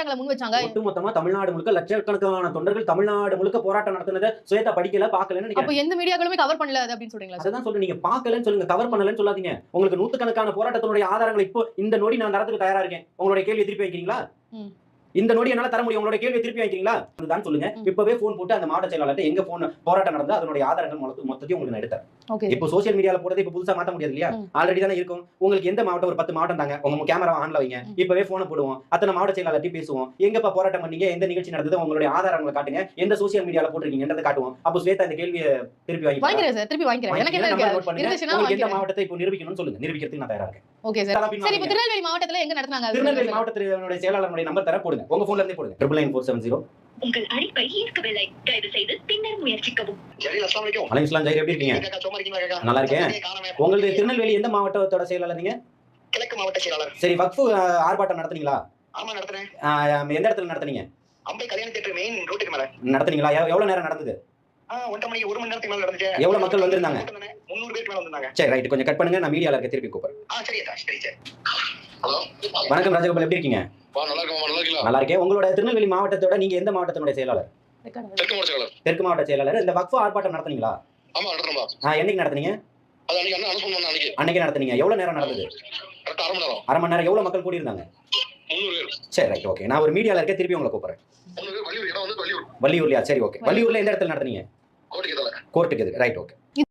போராட்டங்களை முன் வச்சாங்க? ஒட்டுமொத்தமா தமிழ்நாடு முழுக்க லட்சக்கணக்கான தொண்டர்கள் தமிழ்நாடு முழுக்க போராட்டம் நடத்துனதை சுவேதா படிக்கல, பார்க்கலன்னு நினைக்கிறேன். அப்ப எந்த மீடியாக்களுமே கவர் பண்ணல அப்படின்னு சொல்றீங்களா? அதான் சொல்றேன், நீங்க பார்க்கலன்னு சொல்லுங்க, கவர் பண்ணலன்னு சொல்லாதீங்க. உங்களுக்கு நூத்துக்கணக்கான போராட்டத்தினுடைய ஆதாரங்களை இப்போ இந்த நொடி நான் தரதுக்கு தயாரா இருக்கேன். உங்களுடைய கேள்வியை திருப்பி வைக்கிறீங்களா? இந்த நொடி என்னால தர முடியும். உங்களுடைய கேள்வியை திருப்பி வைக்கிறீங்களா? அதுதான் சொல்லுங்க. இப்பவே போன் போட்டு அந்த மாவட்ட செயலாளர்ட்ட எங்க போன் போராட்டம் நடந்தா அதனுடைய ஆதாரங்கள் மொத்தத்தையும் உங்களுக்கு நான் எடுத்தேன். இப்போ சோசியல் மீடியால போடுறது இப்ப புதுசா மாத்த முடியாது இல்லையா? ஆல்ரெடி தானே இருக்கும். உங்களுக்கு எந்த மாவட்டம், ஒரு 10 மாவட்டம் தாங்க. உங்க கேமரா ஆன்ல வைங்க. இப்பவே போனை போடுவோம். அத்தனை மாவட்ட செயலாளர்ட்ட பேசுவோம். எங்கப்பா போராட்டம் பண்ணீங்க, எந்த நிகழ்ச்சி நடந்தது, உங்களுடைய ஆதாரங்களை காட்டுங்க, எந்த சோசியல் மீடியால போட்டுருக்கீங்கன்றதை காட்டுவோம். அப்போ ஸ்வேதா இந்த கேள்வியை திருப்பி வாங்கிக்கிறேன் சார். திருப்பி வாங்கிக்கிறேன். எனக்கு என்ன இருக்கு? எந்த மாவட்டத்தை இப்போ நிரூபிக்கணும்னு சொல்லுங்க. நிரூபிக்கிறதுக்கு நான் தயாரா இருக்கேன். Okay sir. சரி, இப்போ திருநெல்வேலி மாவட்டத்துல எங்க நடத்துனாங்க? திருநெல்வேலி மாவட்டத்தினுடைய செயலாளருடைய நம்பர் தர போடுங்க. உங்க போன்ல இருந்தே போடுங்க. 99470. உங்கள் அழைப்பை ஏற்கவில்லை. தயவு செய்து பின்னர் முயற்சிக்கவும். ஜலீல், அஸ்ஸலாமு அலைக்கும். வலைக்கம் ஜலீல், எப்படி இருக்கீங்க? நல்லா இருக்கேன். உங்களுடைய திருநெல்வேலி எந்த மாவட்டத்தோட செயலாளர் நீங்க? கிழக்கு மாவட்ட செயலாளர். சரி, வக்ஃப் ஆர்ப்பாட்டம் நடத்துனீங்களா? ஆமா, நடத்துறேன். எந்த இடத்துல நடத்துனீங்க? அம்பை கல்யாண தியேட்டர் மெயின் ரோட்டுக்கு மேல. நடத்துனீங்களா? எவ்வளவு நேரம் நடந்தது? 1 மணி 1 மணி நேரத்துக்கு மேல நடந்துச்சு. எவ்வளவு மக்கள் வந்திருந்தாங்க? 300 பேருக்கு மேல வந்தாங்க. சரி, ரைட். கொஞ்சம் கட் பண்ணுங்க, நான் மீடியால இருக்க திருப்பி கூப்பிடுறேன். சரி சரி. ஹலோ, வணக்கம் ராஜகோபால், எப்படி இருக்கீங்க? நல்லா இருக்கேன். நல்லா இருக்கேன். உங்களோட திருநெல்வேலி மாவட்டத்தோட நீங்க எந்த மாவட்டத்தினுடைய செயலாளர்? தெற்கு மாவட்ட செயலாளர். தெற்கு மாவட்ட செயலாளர். இந்த வக்ஃப் ஆர்ப்பாட்டம் நடத்துனீங்களா? ஆமா, நடத்துறோம். என்னைக்கு நடத்துனீங்க? அது அன்னைக்கு அண்ணா அனுப்பி வந்தாங்க. அன்னைக்கு நடத்துனீங்க. எவ்வளவு நேரம் நடந்தது? கரெக்ட்டா 1/2 மணி நேரம். 1/2 மணி நேரம். எவ்வளவு மக்கள் கூடி இருந்தாங்க? 300 பேர். சரி, ரைட், ஓகே. நான் ஒரு மீடியால இருக்க திருப்பி உங்களை கூப்பிடுறேன். வள்ளியூர். வள்ளியூர்லயா? சரி, ஓகே. வள்ளியூர்ல எந்த இடத்துல நடத்துனீங்க? கோர்ட்டுக்கு எதிர. கோர்ட்டுக்கு எதிர. Right, okay.